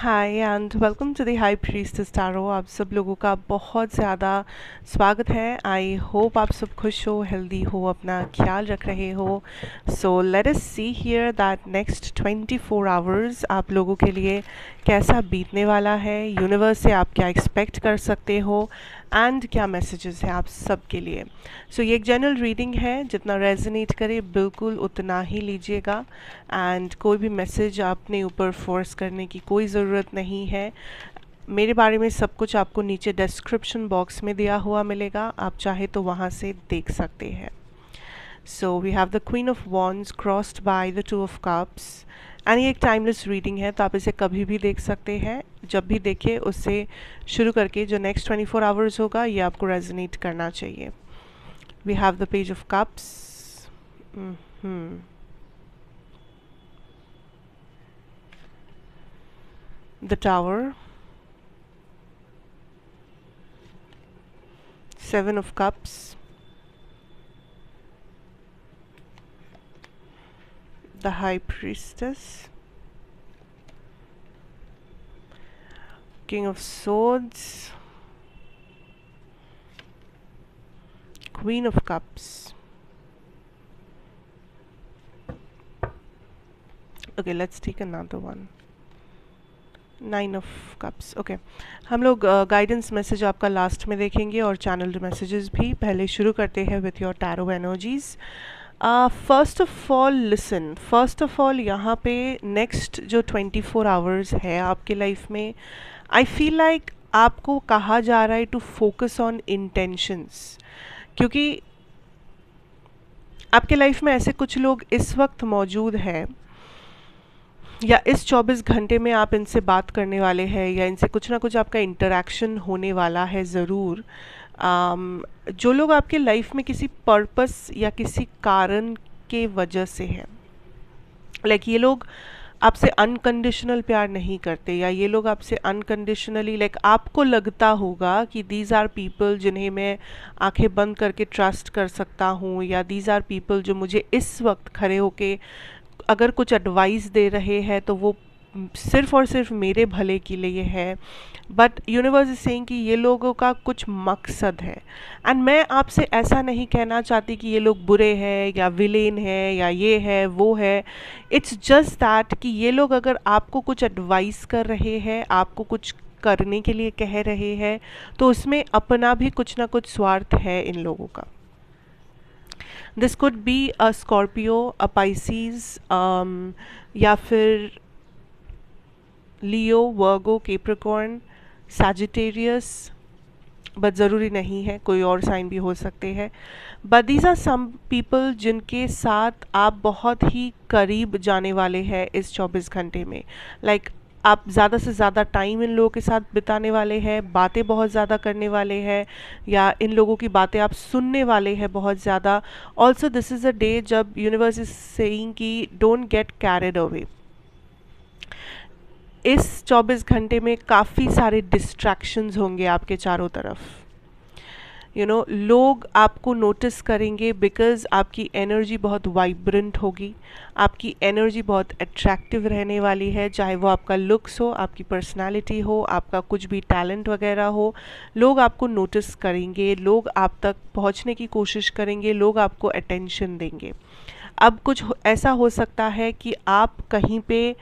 Hi and welcome to the high priestess tarot. आप सब लोगों का बहुत ज़्यादा स्वागत है। आई होप आप सब खुश हो, हेल्दी हो, अपना ख्याल रख रहे हो। So let us see here that next 24 hours आप लोगों के लिए कैसा बीतने वाला है। यूनिवर्स से आप क्या एक्सपेक्ट कर सकते हो एंड क्या मैसेजेस हैं आप सब के लिए। सो ये एक जनरल रीडिंग है, जितना रेजोनेट करे बिल्कुल उतना ही लीजिएगा एंड कोई भी मैसेज अपने ऊपर फोर्स करने की कोई ज़रूरत नहीं है। मेरे बारे में सब कुछ आपको नीचे डिस्क्रिप्शन बॉक्स में दिया हुआ मिलेगा, आप चाहे तो वहाँ से देख सकते हैं। So we have the queen of wands crossed by the two of cups and ये एक टाइमलेस रीडिंग है, तो आप इसे कभी भी देख सकते हैं। जब भी देखें उससे शुरू करके जो नेक्स्ट 24 आवर्स होगा ये आपको रेजोनेट करना चाहिए। We have the page of cups, the tower, 7 of cups, the high priestess, king of swords, queen of cups. Okay, let's take another one. 9 of cups. Okay, हम लोग गाइडेंस मैसेज आपका last में देखेंगे और channel messages भी। पहले शुरू करते हैं with your tarot energies. First of all listen, first of all यहाँ पे नेक्स्ट जो 24 आवर्स है आपके लाइफ में, आई फील लाइक आपको कहा जा रहा है टू फोकस ऑन इंटेंशंस, क्योंकि आपके लाइफ में ऐसे कुछ लोग इस वक्त मौजूद हैं या इस 24 घंटे में आप इनसे बात करने वाले हैं या इनसे कुछ ना कुछ आपका इंटरेक्शन होने वाला है ज़रूर। जो लोग आपके लाइफ में किसी पर्पस या किसी कारण के वजह से हैं, लाइक ये लोग आपसे अनकंडीशनल प्यार नहीं करते, या ये लोग आपसे अनकंडीशनली लाइक आपको लगता होगा कि दीज आर पीपल जिन्हें मैं आंखें बंद करके ट्रस्ट कर सकता हूँ, या दीज आर पीपल जो मुझे इस वक्त खड़े होके अगर कुछ एडवाइस दे रहे हैं तो वो सिर्फ़ और सिर्फ मेरे भले के लिए है। बट यूनिवर्स इज सेइंग कि ये लोगों का कुछ मकसद है, एंड मैं आपसे ऐसा नहीं कहना चाहती कि ये लोग बुरे हैं या विलेन है या ये है वो है। इट्स जस्ट दैट कि ये लोग अगर आपको कुछ एडवाइस कर रहे हैं, आपको कुछ करने के लिए कह रहे हैं, तो उसमें अपना भी कुछ ना कुछ स्वार्थ है इन लोगों का। This could be a Scorpio, a Pisces, या फिर लियो, वर्गो, कैप्रिकॉर्न, सैजिटेरियस, बट ज़रूरी नहीं है, कोई और साइन भी हो सकते हैं। But these are some people जिनके साथ आप बहुत ही करीब जाने वाले हैं इस 24 घंटे में। लाइक आप ज़्यादा से ज़्यादा टाइम इन लोगों के साथ बिताने वाले हैं, बातें बहुत ज़्यादा करने वाले हैं, या इन लोगों की बातें आप सुनने वाले हैं बहुत ज़्यादा। Also this is a day जब यूनिवर्स इज सेइंग कि डोंट गेट कैरिड अवे। इस 24 घंटे में काफ़ी सारे डिस्ट्रैक्शंस होंगे आपके चारों तरफ। लोग आपको नोटिस करेंगे बिकॉज़ आपकी एनर्जी बहुत वाइब्रेंट होगी, आपकी एनर्जी बहुत अट्रैक्टिव रहने वाली है, चाहे वो आपका लुक्स हो, आपकी पर्सनालिटी हो, आपका कुछ भी टैलेंट वगैरह हो। लोग आपको नोटिस करेंगे, लोग आप तक पहुंचने की कोशिश करेंगे, लोग आपको अटेंशन देंगे। अब कुछ ऐसा हो सकता है कि आप कहीं पे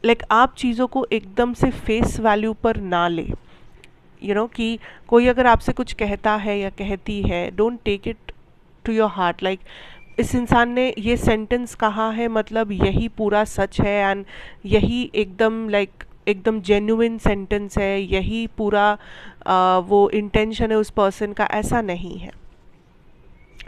लाइक आप चीज़ों को एकदम से फेस वैल्यू पर ना लें। कि कोई अगर आपसे कुछ कहता है या कहती है, don't take it to your heart. Like इस इंसान ने ये सेंटेंस कहा है, मतलब यही पूरा सच है, एंड यही एकदम लाइक एकदम जेन्युइन सेंटेंस है, यही पूरा वो इंटेंशन है उस पर्सन का, ऐसा नहीं है।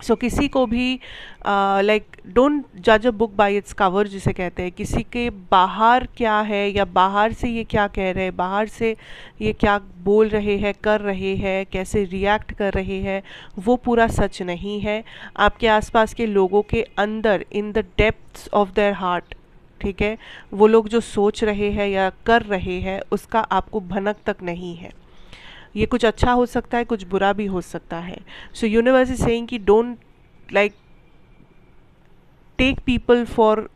सो किसी को भी लाइक डोंट जज a book by its cover जिसे कहते हैं। किसी के बाहर क्या है या बाहर से ये क्या कह रहे हैं, बाहर से ये क्या बोल रहे हैं, कर रहे हैं, कैसे रिएक्ट कर रहे हैं, वो पूरा सच नहीं है। आपके आसपास के लोगों के अंदर in the depths of their heart, ठीक है, वो लोग जो सोच रहे हैं या कर रहे हैं उसका आपको भनक तक नहीं है। ये कुछ अच्छा हो सकता है, कुछ बुरा भी हो सकता है। सो यूनिवर्स इज सेइंग कि don't like take people for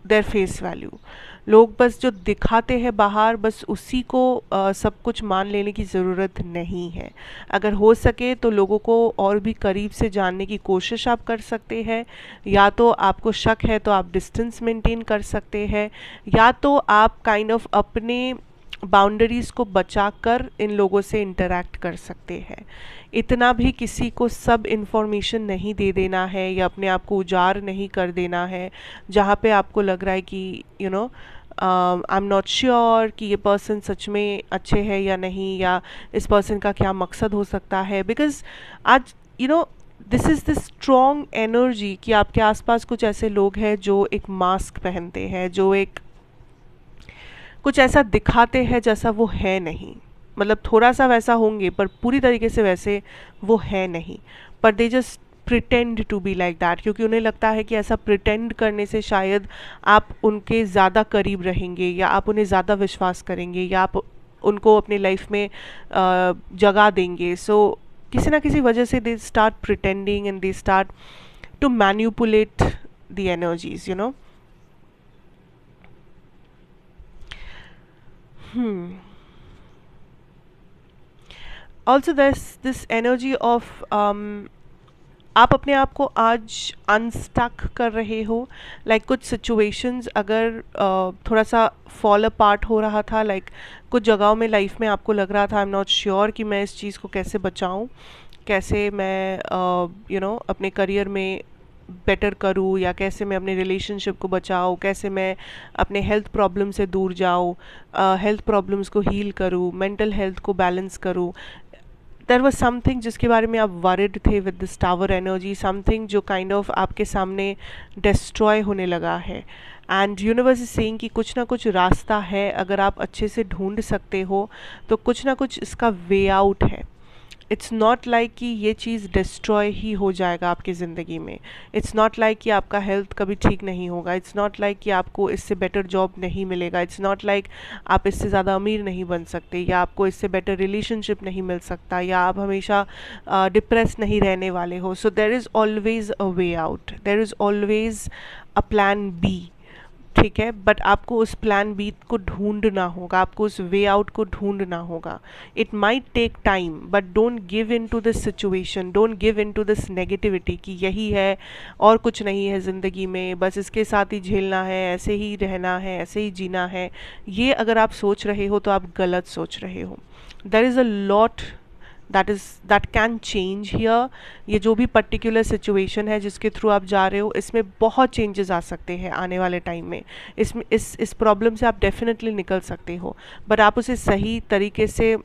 their face value. लोग बस जो दिखाते हैं बाहर, बस उसी को सब कुछ मान लेने की ज़रूरत नहीं है। अगर हो सके तो लोगों को और भी करीब से जानने की कोशिश आप कर सकते हैं। या तो आपको शक है तो आप डिस्टेंस मेंटेन कर सकते हैं, या तो आप काइंड ऑफ अपने बाउंड्रीज़ को बचाकर इन लोगों से इंटरैक्ट कर सकते हैं। इतना भी किसी को सब इन्फॉर्मेशन नहीं दे देना है या अपने आप को उजाड़ नहीं कर देना है जहाँ पे आपको लग रहा है कि आई एम नॉट श्योर कि ये पर्सन सच में अच्छे है या नहीं, या इस पर्सन का क्या मकसद हो सकता है। बिकॉज आज this is the strong energy कि आपके आसपास कुछ ऐसे लोग हैं जो एक मास्क पहनते हैं, जो एक कुछ ऐसा दिखाते हैं जैसा वो है नहीं। मतलब थोड़ा सा वैसा होंगे पर पूरी तरीके से वैसे वो है नहीं, पर they just pretend to be like that, क्योंकि उन्हें लगता है कि ऐसा प्रिटेंड करने से शायद आप उनके ज़्यादा करीब रहेंगे, या आप उन्हें ज़्यादा विश्वास करेंगे, या आप उनको अपनी लाइफ में जगह देंगे। सो किसी ना किसी वजह से they start pretending and they start to manipulate the energies, Also there's this energy of आप अपने आप को आज अनस्टक कर रहे हो। लाइक कुछ सिचुएशंस अगर थोड़ा सा फॉल अपार्ट हो रहा था, लाइक कुछ जगहों में लाइफ में आपको लग रहा था आई एम नॉट श्योर कि मैं इस चीज़ को कैसे बचाऊं, कैसे मैं अपने करियर में बेटर करूँ, या कैसे मैं अपने रिलेशनशिप को बचाऊँ, कैसे मैं अपने हेल्थ प्रॉब्लम से दूर जाऊँ, हेल्थ प्रॉब्लम्स को हील करूँ, मेंटल हेल्थ को बैलेंस करूँ। देयर वाज समथिंग जिसके बारे में आप वरिड थे with this tower energy, something जो काइंड ऑफ आपके सामने डिस्ट्रॉय होने लगा है। एंड यूनिवर्स इज सेइंग कि कुछ ना कुछ रास्ता है, अगर आप अच्छे से ढूंढ सकते हो तो कुछ ना कुछ इसका वे आउट है। इट्स नॉट लाइक कि ये चीज़ डिस्ट्रॉय ही हो जाएगा आपकी ज़िंदगी में। इट्स नॉट लाइक कि आपका हेल्थ कभी ठीक नहीं होगा। इट्स नॉट लाइक कि आपको इससे बेटर जॉब नहीं मिलेगा। इट्स नॉट लाइक आप इससे ज़्यादा अमीर नहीं बन सकते, या आपको इससे बेटर रिलेशनशिप नहीं मिल सकता, या आप हमेशा डिप्रेस नहीं रहने वाले हो। So there is always a way out, there is always a plan B, ठीक है। बट आपको उस प्लान बी को ढूंढना होगा, आपको उस वे आउट को ढूंढना होगा। It might take time, but don't give in to this situation, don't give in to this negativity कि यही है और कुछ नहीं है ज़िंदगी में, बस इसके साथ ही झेलना है, ऐसे ही रहना है, ऐसे ही जीना है। ये अगर आप सोच रहे हो तो आप गलत सोच रहे हो। There is a lot that can change here। ये जो भी पर्टिकुलर सिचुएशन है जिसके थ्रू आप जा रहे हो, इसमें बहुत चेंजेस आ सकते हैं आने वाले टाइम में। इसमें इस प्रॉब्लम से आप डेफिनेटली निकल सकते हो, बट आप उसे सही तरीके से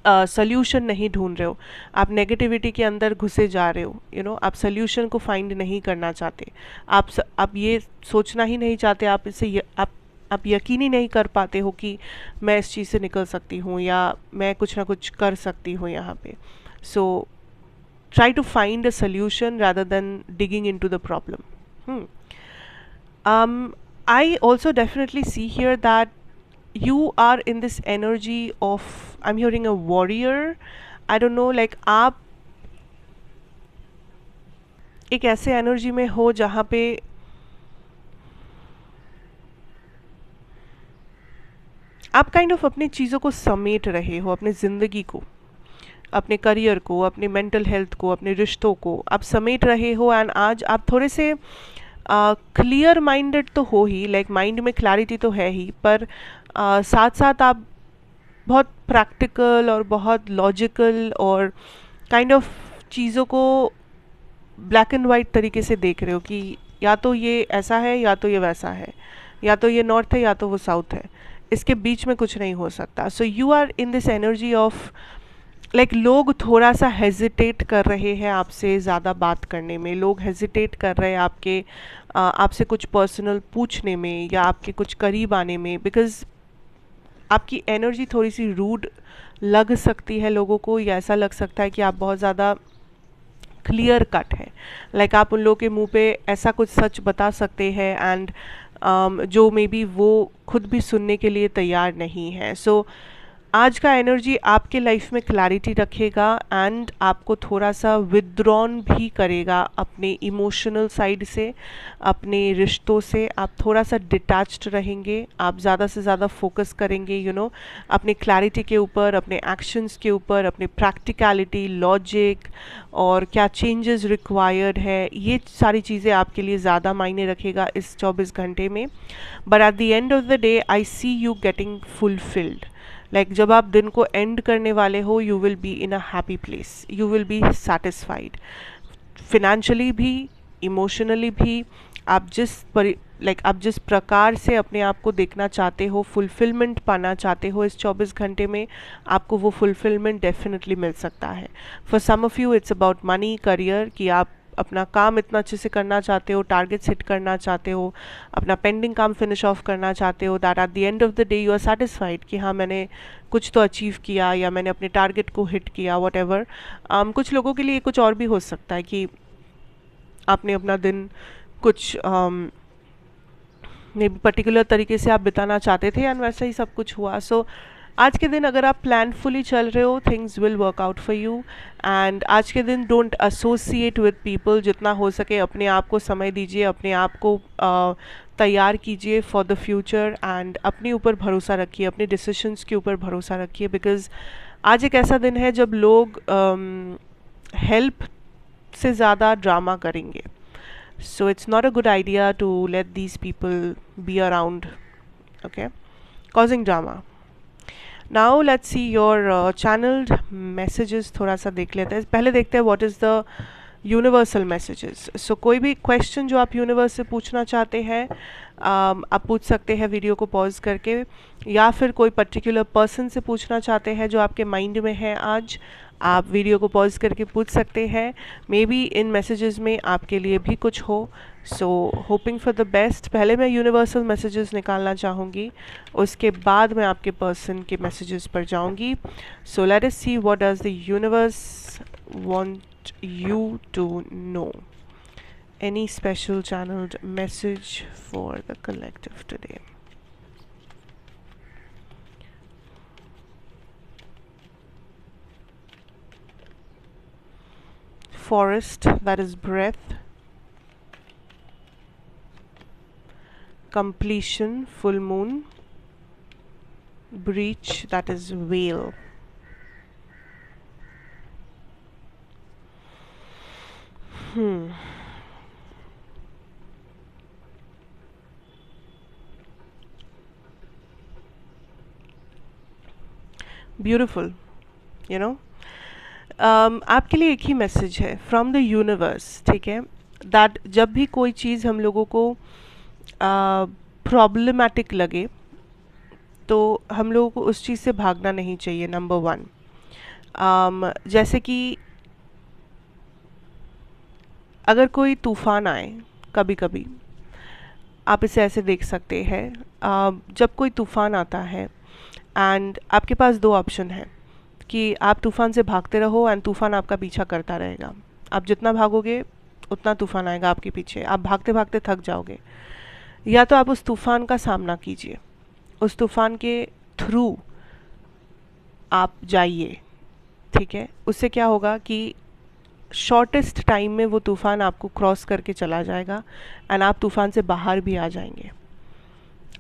सोल्यूशन नहीं ढूंढ रहे हो। आप नेगेटिविटी के अंदर घुसे जा रहे हो, आप सोल्यूशन को फाइंड नहीं करना चाहते। आप ये सोचना ही नहीं चाहते, आप यकीन ही नहीं कर पाते हो कि मैं इस चीज़ से निकल सकती हूँ, या मैं कुछ ना कुछ कर सकती हूँ यहाँ पे। So try to find a solution rather than digging into the problem। I also definitely see here that you are in this energy of, I'm hearing a warrior, I don't know, like आप एक ऐसे energy में हो जहाँ पे आप kind of अपनी चीज़ों को समेट रहे हो, अपनी ज़िंदगी को, अपने करियर को, अपने मेंटल हेल्थ को, अपने रिश्तों को आप समेट रहे हो। एंड आज आप थोड़े से क्लियर माइंडेड तो हो ही, लाइक माइंड में क्लैरिटी तो है ही, पर साथ साथ आप बहुत प्रैक्टिकल और बहुत लॉजिकल और काइंड ऑफ चीज़ों को ब्लैक एंड वाइट तरीके से देख रहे हो कि या तो ये ऐसा है या तो ये वैसा है, या तो ये नॉर्थ है या तो वो साउथ है, इसके बीच में कुछ नहीं हो सकता। So you are in this energy of, like लोग थोड़ा सा हेजिटेट कर रहे हैं आपसे ज़्यादा बात करने में, लोग हेजिटेट कर रहे हैं आपसे कुछ पर्सनल पूछने में या आपके कुछ करीब आने में, बिकॉज आपकी एनर्जी थोड़ी सी रूड लग सकती है लोगों को, या ऐसा लग सकता है कि आप बहुत ज़्यादा क्लियर कट है। लाइक आप उन लोगों के मुंह पे ऐसा कुछ सच बता सकते हैं एंड जो मे बी वो खुद भी सुनने के लिए तैयार नहीं है। सो आज का एनर्जी आपके लाइफ में क्लैरिटी रखेगा एंड आपको थोड़ा सा विथड्रॉन भी करेगा अपने इमोशनल साइड से, अपने रिश्तों से। आप थोड़ा सा डिटैच्ड रहेंगे, आप ज़्यादा से ज़्यादा फोकस करेंगे अपने क्लैरिटी के ऊपर, अपने एक्शंस के ऊपर, अपने प्रैक्टिकलिटी, लॉजिक और क्या चेंजेस रिक्वायर्ड है, ये सारी चीज़ें आपके लिए ज़्यादा मायने रखेगा इस 24 घंटे में। But at the end of the day I see you getting fulfilled. Like जब आप दिन को एंड करने वाले हो, you will be in a happy place, you will be satisfied financially भी, इमोशनली भी। आप जिस प्रकार से अपने आप को देखना चाहते हो, फुलफिलमेंट पाना चाहते हो इस 24 घंटे में, आपको वो फुलफिलमेंट डेफिनेटली मिल सकता है। For some of you it's about money, career, कि आप अपना काम इतना अच्छे से करना चाहते हो, टारगेट्स हिट करना चाहते हो, अपना पेंडिंग काम फिनिश ऑफ करना चाहते हो, that at the end of the day you are satisfied कि हाँ मैंने कुछ तो अचीव किया या मैंने अपने टारगेट को हिट किया, वट एवर। कुछ लोगों के लिए कुछ और भी हो सकता है कि आपने अपना दिन कुछ मे बी पर्टिकुलर तरीके से आप बिताना चाहते थे एंड वैसा ही सब कुछ हुआ। सो आज के दिन अगर आप प्लानफुली चल रहे हो, things will work out for you. And आज के दिन डोंट एसोसिएट विद पीपल, जितना हो सके अपने आप को समय दीजिए, अपने आप को तैयार कीजिए फॉर द फ्यूचर एंड अपने ऊपर भरोसा रखिए, अपने डिसीजंस के ऊपर भरोसा रखिए। बिकॉज आज एक ऐसा दिन है जब लोग हेल्प से ज़्यादा ड्रामा करेंगे। So it's not a good idea to let these people be around, okay, causing drama. Now let's see your channeled messages. थोड़ा सा देख लेते हैं। पहले देखते हैं what is the universal messages. So कोई भी क्वेश्चन जो आप यूनिवर्स से पूछना चाहते हैं, आप पूछ सकते हैं वीडियो को पॉज करके, या फिर कोई पर्टिकुलर पर्सन से पूछना चाहते हैं जो आपके माइंड में है आज, आप वीडियो को पॉज करके पूछ सकते हैं। मे बी इन मैसेजेस में आपके लिए भी कुछ हो। सो होपिंग फॉर द बेस्ट। पहले मैं यूनिवर्सल मैसेजेस निकालना चाहूँगी, उसके बाद मैं आपके पर्सन के मैसेजेस पर जाऊँगी। So let us see what does the universe want you to know. Any special channeled message for the collective today? Forest, that is breath. Completion, full moon. Breach, that is veil. Beautiful, you know. आपके लिए एक ही message है from the universe, ठीक है, that जब भी कोई चीज़ हम लोगों को प्रॉब्लमैटिक लगे तो हम लोगों को उस चीज़ से भागना नहीं चाहिए। नंबर वन, जैसे कि अगर कोई तूफ़ान आए, कभी कभी आप इसे ऐसे देख सकते हैं, जब कोई तूफ़ान आता है एंड आपके पास दो ऑप्शन है कि आप तूफ़ान से भागते रहो एंड तूफ़ान आपका पीछा करता रहेगा। आप जितना भागोगे उतना तूफ़ान आएगा आपके पीछे, आप भागते भागते थक जाओगे। या तो आप उस तूफ़ान का सामना कीजिए, उस तूफ़ान के थ्रू आप जाइए, ठीक है। उससे क्या होगा कि शॉर्टेस्ट टाइम में वो तूफ़ान आपको क्रॉस करके चला जाएगा एंड आप तूफ़ान से बाहर भी आ जाएंगे।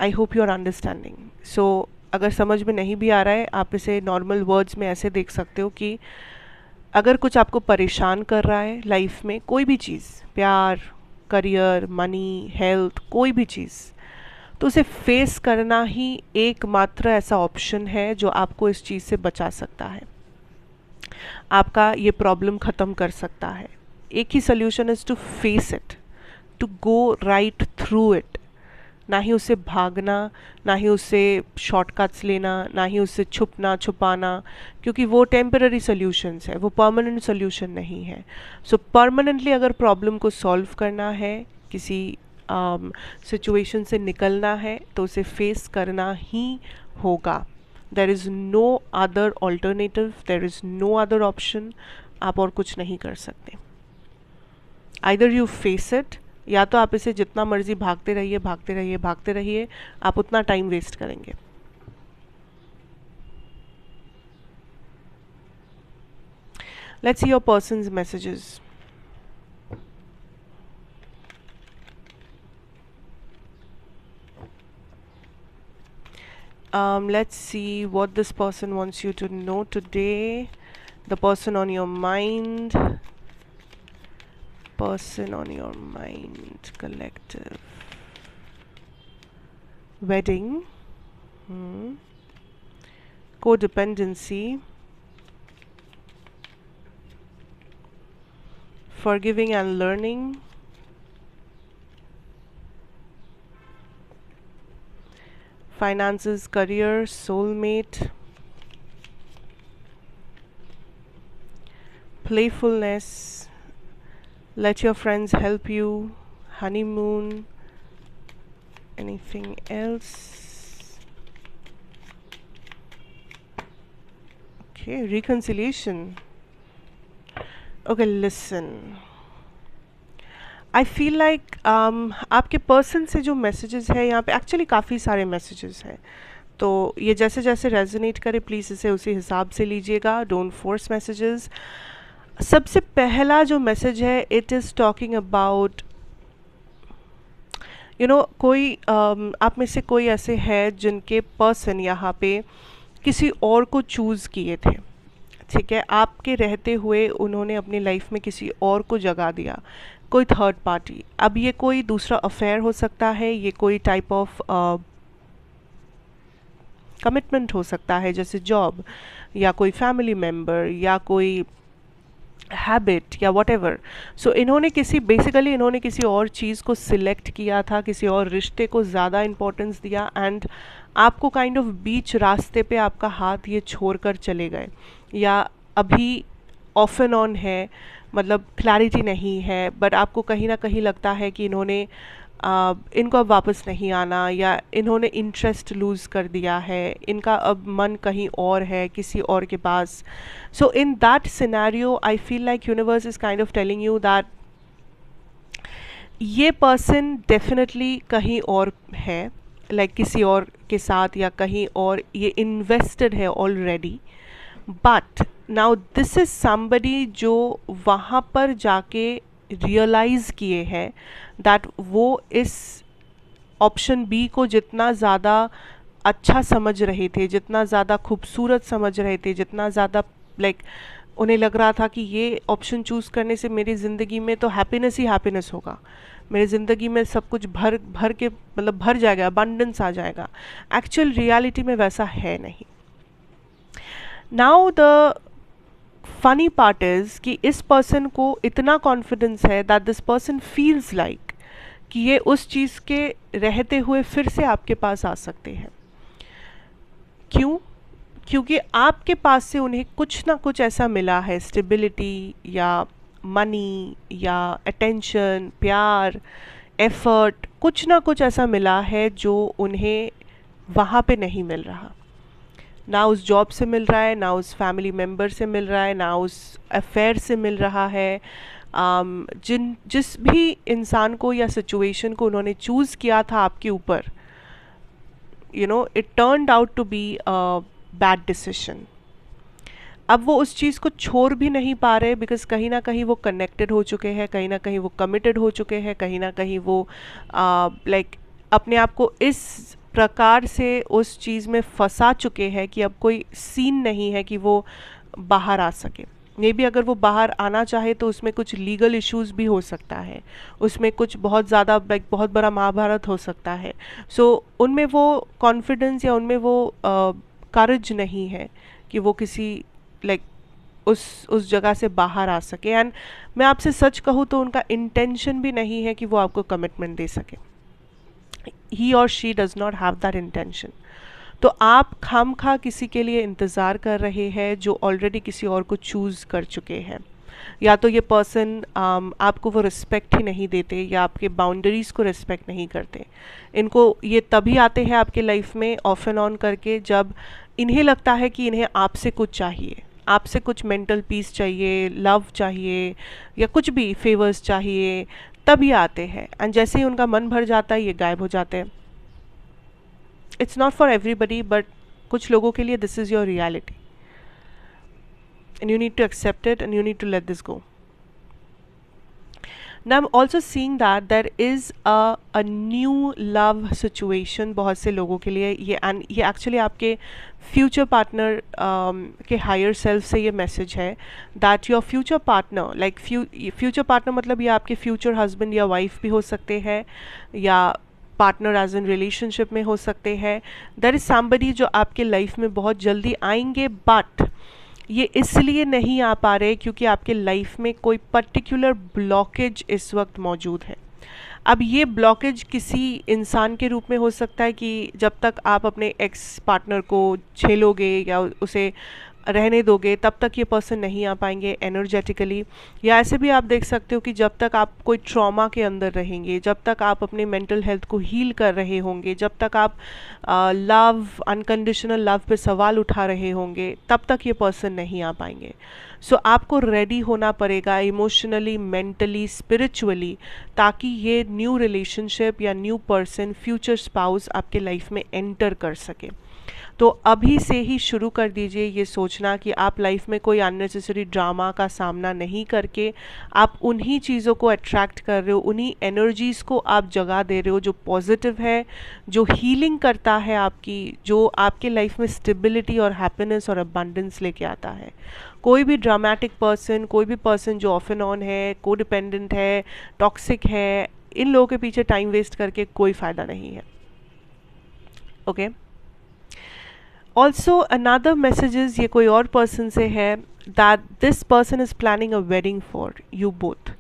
I hope you are understanding. So अगर समझ में नहीं भी आ रहा है, आप इसे नॉर्मल वर्ड्स में ऐसे देख सकते हो कि अगर कुछ आपको परेशान कर रहा है लाइफ में, कोई भी चीज़, प्यार, करियर, मनी, हेल्थ, कोई भी चीज़, तो उसे फेस करना ही एकमात्र ऐसा ऑप्शन है जो आपको इस चीज़ से बचा सकता है, आपका ये प्रॉब्लम ख़त्म कर सकता है। एक ही solution is to face it, to go right through it. ना ही उससे भागना, ना ही उससे शॉर्टकट्स लेना, ना ही उससे छुपना छुपाना, क्योंकि वो टेम्पररी सोल्यूशंस है, वो परमानेंट सोल्यूशन नहीं है। सो परमानेंटली अगर प्रॉब्लम को सॉल्व करना है, किसी सिचुएशन से निकलना है, तो उसे फेस करना ही होगा। There is no other alternative, there is no other option. आप और कुछ नहीं कर सकते। आइदर यू फेस इट, या तो आप इसे जितना मर्जी भागते रहिए भागते रहिए भागते रहिए, आप उतना टाइम वेस्ट करेंगे। Let's see your person's messages. Let's see what this person wants you to know today. The person on your mind. Person on your mind. Collective. Wedding. Codependency. Forgiving and learning. Finances, career, soulmate. Playfulness. Let your friends help you. Honeymoon. Anything else? Okay, reconciliation. Okay, listen. I feel like आपके person से जो messages है यहाँ पे actually काफ़ी सारे messages हैं, तो ये जैसे जैसे रेजोनेट करे प्लीज़ इसे उसी हिसाब से लीजिएगा, डोंट फोर्स मैसेजेस। सबसे पहला जो मैसेज है इट इज़ टॉकिंग अबाउट कोई आप में से कोई ऐसे है जिनके पर्सन यहाँ पे किसी और को चूज़ किए थे, ठीक है, आपके रहते हुए उन्होंने अपनी लाइफ में किसी और को जगा दिया, कोई थर्ड पार्टी। अब ये कोई दूसरा अफेयर हो सकता है, ये कोई टाइप ऑफ कमिटमेंट हो सकता है जैसे जॉब या कोई फैमिली मेम्बर या कोई हैबिट या वट एवर। सो इन्होंने किसी और चीज़ को सिलेक्ट किया था, किसी और रिश्ते को ज़्यादा इम्पोर्टेंस दिया एंड आपको काइंड ऑफ बीच रास्ते पे आपका हाथ ये छोड़ कर चले गए, या अभी ऑफ एंड ऑन है, मतलब क्लैरिटी नहीं है, बट आपको कहीं ना कहीं लगता है कि इनको अब वापस नहीं आना, या इन्होंने इंटरेस्ट लूज़ कर दिया है, इनका अब मन कहीं और है, किसी और के पास। So in that scenario I feel like universe is kind of telling you that ये पर्सन डेफिनेटली कहीं और है, लाइक किसी और के साथ या कहीं और ये इन्वेस्टेड है already, but now this is somebody जो वहाँ पर जाके रियलाइज़ किए हैं दैट वो इस ऑप्शन बी को जितना ज़्यादा अच्छा समझ रहे थे, जितना ज़्यादा खूबसूरत समझ रहे थे, जितना ज़्यादा लाइक उन्हें लग रहा था कि ये ऑप्शन चूज़ करने से मेरी ज़िंदगी में तो हैप्पीनेस ही हैप्पीनेस होगा, मेरी ज़िंदगी में सब कुछ भर भर के मतलब भर जाएगा, अबंडेंस आ जाएगा। एक्चुअल रियलिटी में वैसा है नहीं। Now the funny part is कि इस पर्सन को इतना कॉन्फिडेंस है that this person feels like कि ये उस चीज़ के रहते हुए फिर से आपके पास आ सकते हैं। क्यों? क्योंकि आपके पास से उन्हें कुछ ना कुछ ऐसा मिला है, स्टेबिलिटी या मनी या अटेंशन, प्यार, एफर्ट, कुछ ना कुछ ऐसा मिला है जो उन्हें वहाँ पे नहीं मिल रहा, ना उस जॉब से मिल रहा है, ना उस फैमिली मेम्बर से मिल रहा है, ना उस अफेयर से मिल रहा है। जिस भी इंसान को या सिचुएशन को उन्होंने चूज़ किया था आपके ऊपर, it turned out to be a bad decision. अब वो उस चीज़ को छोड़ भी नहीं पा रहे बिकॉज कहीं ना कहीं वो कनेक्टेड हो चुके हैं, कहीं ना कहीं वो कमिटेड हो चुके हैं, कहीं ना कहीं वो लाइक अपने आप को इस प्रकार से उस चीज़ में फंसा चुके हैं कि अब कोई सीन नहीं है कि वो बाहर आ सके। मे बी अगर वो बाहर आना चाहे तो उसमें कुछ लीगल इश्यूज भी हो सकता है, उसमें कुछ बहुत ज़्यादा लाइक बहुत बड़ा महाभारत हो सकता है। सो उनमें वो कॉन्फिडेंस या उनमें वो करेज नहीं है कि वो किसी लाइक उस जगह से बाहर आ सके। एंड मैं आपसे सच कहूँ तो उनका इंटेंशन भी नहीं है कि वो आपको कमिटमेंट दे सके। ही और she does not have that intention. तो आप खामखा किसी के लिए इंतज़ार कर रहे हैं जो ऑलरेडी किसी और को चूज़ कर चुके हैं, या तो ये पर्सन आपको वो रिस्पेक्ट ही नहीं देते या आपके बाउंड्रीज़ को रिस्पेक्ट नहीं करते। इनको ये तभी आते हैं आपके लाइफ में ऑफ एंड ऑन करके जब इन्हें लगता है कि इन्हें आपसे कुछ चाहिए, आपसे कुछ मेंटल पीस चाहिए, लव चाहिए या कुछ भी फेवर्स चाहिए, तभी आते हैं। एंड जैसे ही उनका मन भर जाता है ये गायब हो जाते हैं। It's not for everybody but कुछ लोगों के लिए this is your reality. and you need to accept it and you need to let this go. Now I'm also seeing that there is a new love situation बहुत से लोगों के लिए, ये एक्चुअली आपके फ्यूचर पार्टनर के higher self से ये मैसेज है that your future partner, like future partner मतलब ये आपके फ्यूचर हस्बैंड या वाइफ भी हो सकते हैं, या पार्टनर एज इन रिलेशनशिप में हो सकते हैं. देयर इज़ समबडी जो आपके लाइफ में बहुत जल्दी आएंगे, बट ये इसलिए नहीं आ पा रहे क्योंकि आपके लाइफ में कोई पर्टिकुलर ब्लॉकेज इस वक्त मौजूद है. अब ये ब्लॉकेज किसी इंसान के रूप में हो सकता है कि जब तक आप अपने एक्स पार्टनर को झेलोगे या उसे रहने दोगे तब तक ये पर्सन नहीं आ पाएंगे एनर्जेटिकली, या ऐसे भी आप देख सकते हो कि जब तक आप कोई ट्रॉमा के अंदर रहेंगे, जब तक आप अपने मेंटल हेल्थ को हील कर रहे होंगे, जब तक आप लव, अनकंडीशनल लव पे सवाल उठा रहे होंगे, तब तक ये पर्सन नहीं आ पाएंगे. सो आपको रेडी होना पड़ेगा इमोशनली, मेंटली, स्पिरिचुअली, ताकि ये न्यू रिलेशनशिप या न्यू पर्सन, फ्यूचर स्पाउस आपके लाइफ में एंटर कर सके. तो अभी से ही शुरू कर दीजिए ये सोचना कि आप लाइफ में कोई अननेसेसरी ड्रामा का सामना नहीं करके आप उन्हीं चीज़ों को अट्रैक्ट कर रहे हो, उन्हीं एनर्जीज़ को आप जगह दे रहे हो जो पॉजिटिव है, जो हीलिंग करता है आपकी, जो आपके लाइफ में स्टेबिलिटी और हैप्पीनेस और अबंडेंस लेके आता है. कोई भी ड्रामेटिक पर्सन, कोई भी पर्सन जो ऑफ एंड ऑन है, को डिपेंडेंट है, टॉक्सिक है, इन लोगों के पीछे टाइम वेस्ट करके कोई फ़ायदा नहीं है. ओके. ऑल्सो अनदर मैसेजेस ये कोई और पर्सन से है that this person is planning a wedding for you both.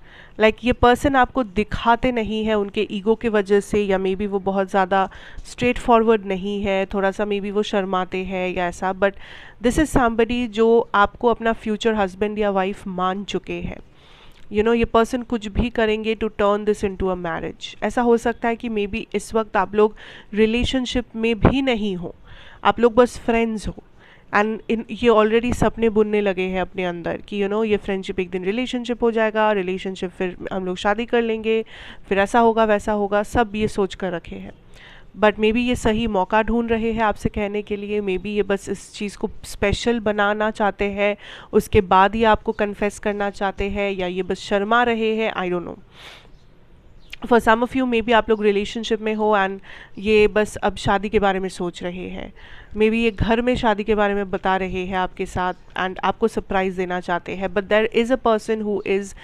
Like ये पर्सन आपको दिखाते नहीं है उनके ईगो के वजह से, या मे बी वो बहुत ज़्यादा स्ट्रेट फॉरवर्ड नहीं है, थोड़ा सा मे बी वो शर्माते हैं या ऐसा, बट दिस इज़ समबडी जो आपको अपना फ्यूचर हस्बैंड या वाइफ मान चुके हैं. यू नो, ये पर्सन कुछ भी करेंगे to turn this into a marriage. ऐसा हो सकता है कि मे बी इस वक्त आप लोग रिलेशनशिप में भी नहीं हो, आप लोग बस फ्रेंड्स हो, एंड ये ऑलरेडी सपने बुनने लगे हैं अपने अंदर कि यू नो ये फ्रेंडशिप एक दिन रिलेशनशिप हो जाएगा, रिलेशनशिप फिर हम लोग शादी कर लेंगे, फिर ऐसा होगा वैसा होगा, सब ये सोच कर रखे हैं. बट मे बी ये सही मौका ढूंढ रहे हैं आपसे कहने के लिए, मे बी ये बस इस चीज़ को स्पेशल बनाना चाहते हैं, उसके बाद ही आपको कन्फेस करना चाहते हैं, या ये बस शर्मा रहे हैं, I don't know. For some of you may be आप लोग रिलेशनशिप में हो एंड ये बस अब शादी के बारे में सोच रहे हैं, मे बी ये घर में शादी के बारे में बता रहे हैं आपके साथ एंड आपको सरप्राइज़ देना चाहते हैं. But there is a person who is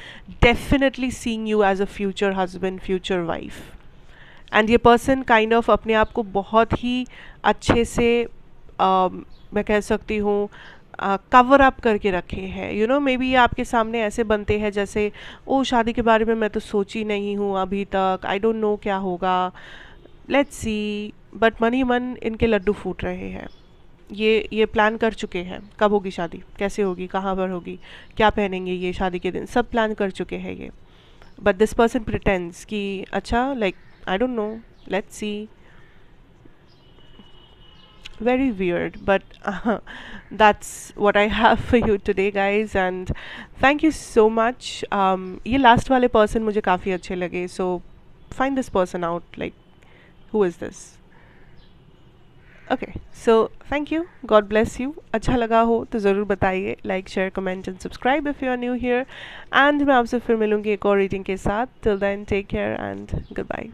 definitely seeing you as a future husband, future wife. And ये पर्सन काइंड ऑफ अपने आप को बहुत ही अच्छे से मैं कह सकती हूँ कवर अप करके रखे हैं. यू नो, मे बी ये आपके सामने ऐसे बनते हैं जैसे ओ शादी के बारे में मैं तो सोची नहीं हूँ अभी तक, आई डोंट नो क्या होगा, लेट्स सी. बट मन ही मन इनके लड्डू फूट रहे हैं. ये प्लान कर चुके हैं कब होगी शादी, कैसे होगी, कहाँ पर होगी, क्या पहनेंगे ये शादी के दिन, सब प्लान कर चुके हैं ये. बट दिस पर्सन प्रिटेंड्स कि अच्छा, like I don't know, let's see. Very weird, but that's what I have for you today, guys, and thank you so much. ये last वाले person मुझे काफ़ी अच्छे लगे, so find this person out, like who is this? Okay, so thank you, God bless you. अच्छा लगा हो तो ज़रूर बताइए, like, share, comment and subscribe if you are new here, and मैं आपसे फिर मिलूँगी एक और reading के साथ. Till then, take care and goodbye.